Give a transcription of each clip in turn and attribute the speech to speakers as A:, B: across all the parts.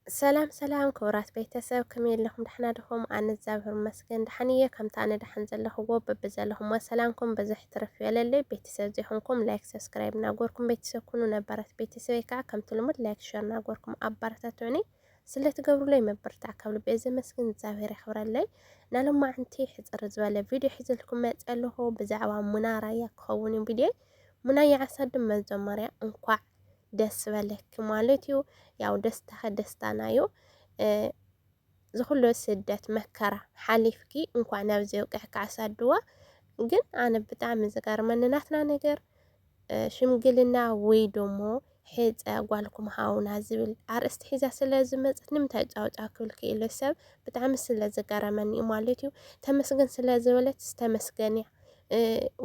A: سلام سلام كورات بيتساب كميل لهم دحنا دهم عن الزابر مسكن دحنية كم تاني دحن زله هو ببزلهم وسلامكم بزح ترف يللي بيتساب زيحنكم لايك سبسكرايب ناقوركم بيتساب كونوا نبرت بيتساب كم تلمد لايك شير ناقوركم أبرتاتوني سلة تقبروا لي مبرتع كابل بيزا مسكن الزابر يخبر اللي نالهم ما عنتي حزر زوالة فيديو حزر لكم ما تسأله هو بزعوا منارة يكخوني فيديو منايا عساد ما زمريا انقع دس بالك مالتيو ያው ደስታና ዩ ዝኹሉ ስደት መከራ ሓሊፍኪ እንኳን ናብ ዘውቅሕ ካሳድዋ ግን ኣነ ብጣዕሚ ዝገርመኒ ናትና ነገር ሽምግልና ወይ ደሞ ሄፀ ጓልኩም ሃውና ዝብል ኣርእስቲ ሒዛ ስለ ዝመፅት ንምንታይ ጫውጫ ክብል ክኢሉ ሰብ ብጣዕሚ ስለ ዝገረመኒ ማለት እዩ ተመስገን ስለ ዝበለት ዝተመስገን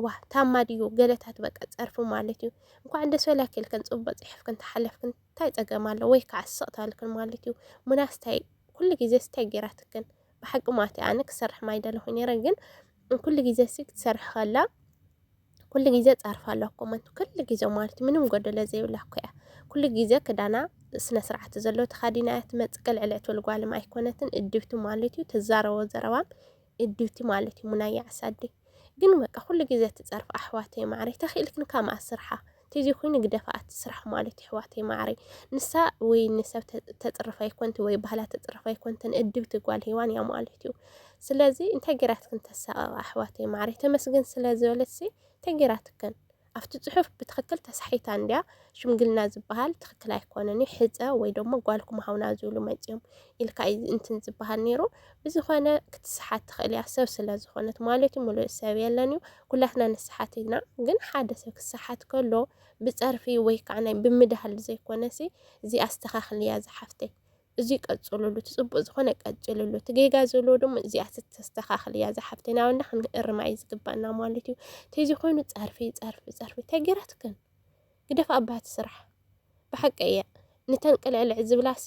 A: ዋ ታማዲዩ ገለታት በቃ ጸርፉ ማለት እዩ እንኳን ደስ ወላ ክልከን ጽቡቅ ጽሕፍክን ተሓለፍክን ታይ ጸገማለ ወይ ካዓስቕ ታልክን ማለት እዩ ሙናስታይ ኩሉ ግዜ ስታይ ገራትክን ብሓቂ ማት ኣነ ክሰርሕ ማይደለ ሆይነ ግን ኩሉ ግዜ ሲክ ትሰርሕ ከላ ኩሉ ግዜ ጻርፋ ኣለኩ ማንቱ ኩሉ ግዜ ማለት ምንም ጎደለ ዘይብላ ኮያ ኩሉ ግዜ ክዳና ስነ ስርዓት ዘሎ ተኻዲናት መጽቀል ዕልዕት ወልጓልም ኣይኮነትን እድብቲ ማለት እዩ ተዛረቦ ዘረባም እድብቲ ማለት እዩ ሙና ያዕሳዲ ግን በቃ ኩሉ ግዜ ትጸርፍ ኣሕዋተይ ማዕሪ ተኺልክን ካማ ስርሓ ትዚ ኮይኑ ግደፋት ስራሕ ማለት ኣሕዋተይ ማዕሪ ንሳ ወይ ንሰብ ተጽርፋ ይኮንት ወይ ባህላ ተጽርፋ ይኮንትን እድብቲ ጓል ሂዋን ያ ማለት እዩ ስለዚ እንታይ ገራትክን ተሳቀ ኣሕዋተይ ማዕሪ ተመስገን ስለ ዝበለሲ ተገራትክን ኣብቲ ጽሑፍ ብትክክል ተሳሒታ እንድያ ሽምግልና ዝበሃል ትክክል ኣይኮነን ሕፀ ወይ ደሞ ጓልኩም ሃውና ዝብሉ መጽዮም ኢልካ እንትን ዝበሃል ነይሩ ብዝኾነ ክትስሓት ትኽእል እያ ሰብ ስለ ዝኾነት ማለት ሙሉእ ሰብ የለን እዩ ኩላትና ንስሓት ኢና ግን ሓደ ሰብ ክስሓት ከሎ ብጸርፊ ወይ ከዓ ናይ ብምድሃል ዘይኮነሲ እዚ ኣስተኻኽል እያ ዝሓፍተይ እዚ ቀጽሉሉ ትጽቡቕ ዝኾነ ቀጽሉሉ ትጌጋ ዘሎ ደሞ እዚ ኣስተኻኽል እያ ዝሓፍተይ ናብና ክንእርማይ ዝግባና ማለት እዩ ተዚ ኮይኑ ጸርፊ ተገራትክን ግደፍ ኣባት ስራሕ ብሓቂ እያ ንተን ቅልዕልዕ ዝብላሲ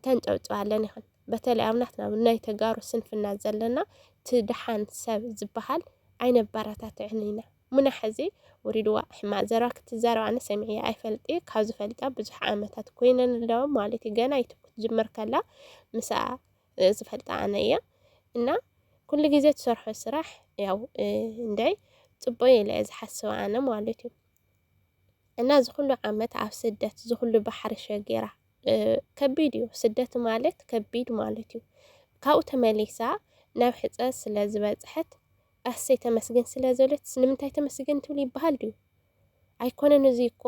A: ተንጨብጭባለን ይኹን በተለይ ኣብናትና ናይ ተጋሩ ስንፍና ዘለና ትድሓን ሰብ ዝበሃል ኣይነባራታት ዕኒና ሙና ሕዚ ወሪድዋ ሕማ ዘራ ክትዛረባነ ሰሚዕያ ኣይፈልጢ ካብ ዝፈልጣ ብዙሕ ዓመታት ኮይነን ኣለዋ ማለት ገና ይትኩት ጅመር ከላ ምሳ ዝፈልጣ ኣነ እያ እና ኩሉ ግዜ ትሰርሖ ስራሕ ያው እንዳይ ጽቡቅ ኢለ ዝሓስብ ኣነ ማለት እዩ እና ዝኹሉ ዓመት ኣብ ስደት ዝኹሉ ባሕሪ ሸጌራ ከቢድ እዩ ስደት ማለት ከቢድ ማለት እዩ ካብኡ ተመሊሳ ናብ ሕፀት ስለ ዝበጽሐት ኣሰይ ተመስገን ስለ ዘለት ንምንታይ ተመስገን ትብል ይበሃል ድዩ ኣይኮነን እዚ እኮ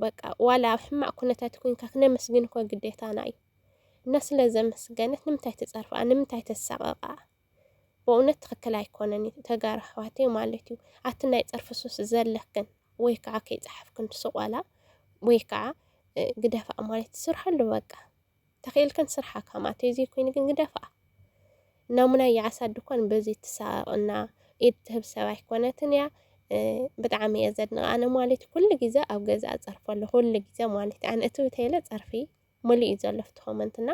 A: በቃ ዋላ ሕማቅ ኩነታት ኮይንካ ክነመስግን እኮ ግዴታና እዩ እና ስለ ዘመስገነት ንምንታይ ተጸርፋ ንምንታይ ተሳቀቃ በእውነት ትክክል ኣይኮነን ተጋር ኣሕዋተይ ማለት እዩ ኣቲ ናይ ጸርፊ ሱስ ዘለክን ወይ ከዓ ከይጽሕፍክን ትስቋላ ወይ ከዓ ግደፋ ማለት ስርሐሉ በቃ ተኺልክን ስርሓ ካማት እዚ ኮይኑ ግን ግደፋ ናሙና ያዓሳድ ድኳን በዚ ተሳቅና ኢድ ትህብ ሰብ ኣይኮነትን ያ ብጣዕሚ እየ ዘድንቃነ ማለት ኩሉ ግዜ ኣብ ገዛ ጸርፈሉ ኩሉ ግዜ ማለት ኣነ እቲ ተይለ ጸርፊ ሙሉእ ዘለፍቲ ኮመንትና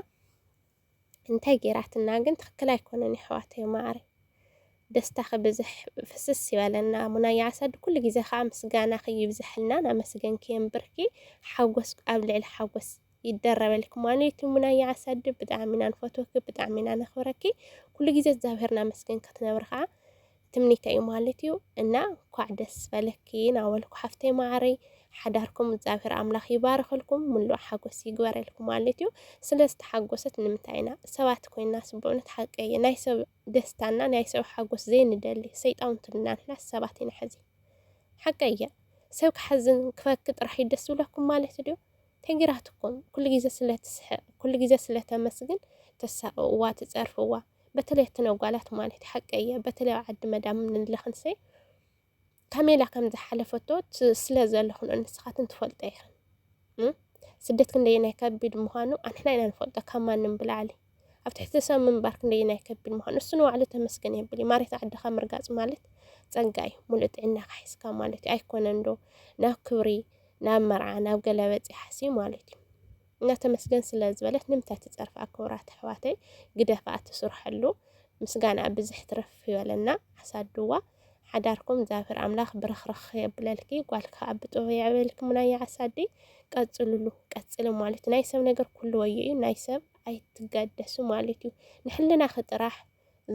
A: እንታይ ገራትና ግን ትክክል ኣይኮነን ኣሕዋተይ ማዕሪ ደስታ ክብዝሕ ፍስስ ይበለና ሙና ያዓሳድ ኩሉ ግዜ ከዓ ምስጋና ክይብዝሕልና ናመስገንኪ እምብርኪ ሓጎስ ኣብ ልዕሊ ሓጎስ ይደረበልክ ማለት ሙና ያዓሳድ ብጣዕሚ ኢና ንፈትወኪ ብጣዕሚ ኢና ነኽብረኪ ኩሉ ግዜ እግዚአብሔርና መስገን ክትነብር ከዓ ትምኒተይ እዩ ማለት እዩ እና ኳዕ ደስ በለኪ ናበልኩ ሓፍተይ ማዕሪ ሓዳርኩም እግዚአብሔር ኣምላኽ ይባርኽልኩም ሙሉእ ሓጎስ ይግበረልኩም ማለት እዩ ስለዝተሓጎሰት ንምንታይና ሰባት ኮይና ስቡዕነት ሓቀየ ናይ ሰብ ደስታና ናይ ሰብ ሓጎስ ዘይንደሊ ሰይጣውንትና ንሕና ሰባት ኢና ሕዚ ሓቀየ ሰብ ክሓዝን ክፈክ ጥራሕ ይደስ ብለኩም ማለት ድዩ ተግራትኩም ኩሉ ግዜ ስለትስሕቅ ኩሉ ግዜ ስለተመስግን ተሳቅዋ ትጸርፍዋ በተለይ ተነጓላት ማለት ሓቀየ በተለይ ዓዲ መዳም ንለኽንሰ ካሜላ ከም ዝሓለፈቶ ስለ ዘለኹን እንስኻትን ትፈልጠ ይኽን ስደት ክንደይ ከቢድ ምዃኑ ኣንሕና ኢና ንፈልጦ ካብ ማንም ብላዕሊ ኣብ ትሕቲ ሰብ ምንባር ክንደይ ከቢድ ምዃኑ እሱ ንባዕሉ ተመስገን የብል ማሬት ዓድኻ ምርጋጽ ማለት ጸጋ እዩ ሙሉእ ጥዕናካ ሒዝካ ማለት እዩ ኣይኮነን ዶ ናብ ክብሪ ናብ መርዓ ናብ ገለበጽ ሓሲ ማለት እዩ እና ተመስገን ስለ ዝበለት ንምንታይ ትጸርፍ ኣክብራት ኣሕዋተይ ግደፋ ትስርሐሉ ምስጋና ብዝሕ ትረፍ ይበለና ሓሳድዋ ሓዳርኩም ዛፍር ኣምላኽ ብረኽረኽ የብለልኪ ጓልካ ኣብጦ የዕብልክ ሙናይ ዓሳዲ ቀጽሉሉ ቀጽል ማለት ናይ ሰብ ነገር ኩሉ ወዩ እዩ ናይ ሰብ ኣይትጋደሱ ማለት እዩ ንሕልና ክጥራሕ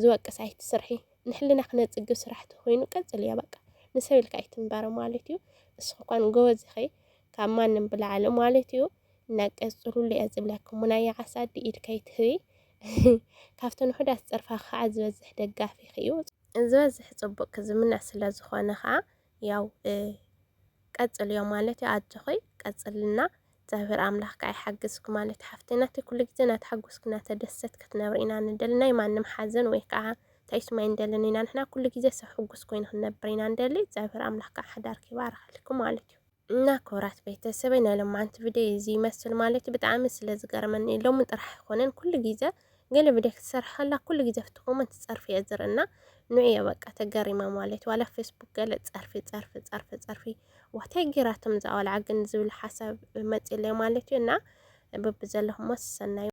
A: ዝወቅስ ኣይትስርሒ ንሕልና ክነጽግብ ስራሕቲ ኮይኑ ቀጽል እያ በቃ ንሰብ ኢልካ ኣይትንበር ማለት እዩ እስኹኳን ጎበዝ ኸይ ካብ ማንም ብላዕሊ ማለት እዩ እናቀጽሉሉ እየ ዝብለኩም ሙናይ ዓሳዲ ኢልካ ይትህቢ ካብተን ውሑዳት ፀርፋ ከዓ ዝበዝሕ ደጋፊ እዩ ዝበዝሕ ጽቡቅ ክዝምናዕ ስለ ዝኾነ ከዓ ያው ቀጽል እዮም ማለት እዩ ኣጆኸይ ቀጽልና ዛብር ኣምላኽ ከዓ ይሓግዝኩ ማለት ሓፍቴናት ኩሉ ግዜ ናተሓጉስኩ ናተደሰት ክትነብር ኢና ንደሊ ናይ ማንም ሓዘን ወይ ከዓ ታይስማይ እንደለን ኢና ንሕና ኩሉ ግዜ ሰብ ሕጉስ ኮይኑ ክንነብር ኢና እንደሊ ዛብር ኣምላኽ ከዓ ሓዳርኪ ይባርኸልኩም ማለት እዩ እና ክብራት ቤተሰበይ ናይ ሎማዓንቲ ቪድዮ እዚ ይመስል ማለት እዩ ብጣዕሚ ስለ ዝገርመኒ ሎሚ ጥራሕ ኣይኮነን ኩሉ ግዜ ገለ ቪድዮ ክትሰርሕ ከላ ኩሉ ግዜ ፍቲ ኮመንት ፀርፊ እየ ዝርእና ንዕየ በቃ ተገሪመ ማለት ዋላ ፌስቡክ ገለ ፀርፊ ዋታይ ጌራቶም ዝኣወልዓ ግን ዝብል ሓሳብ መፂለይ ማለት እዩ እና በብዘለኹም ሰናይ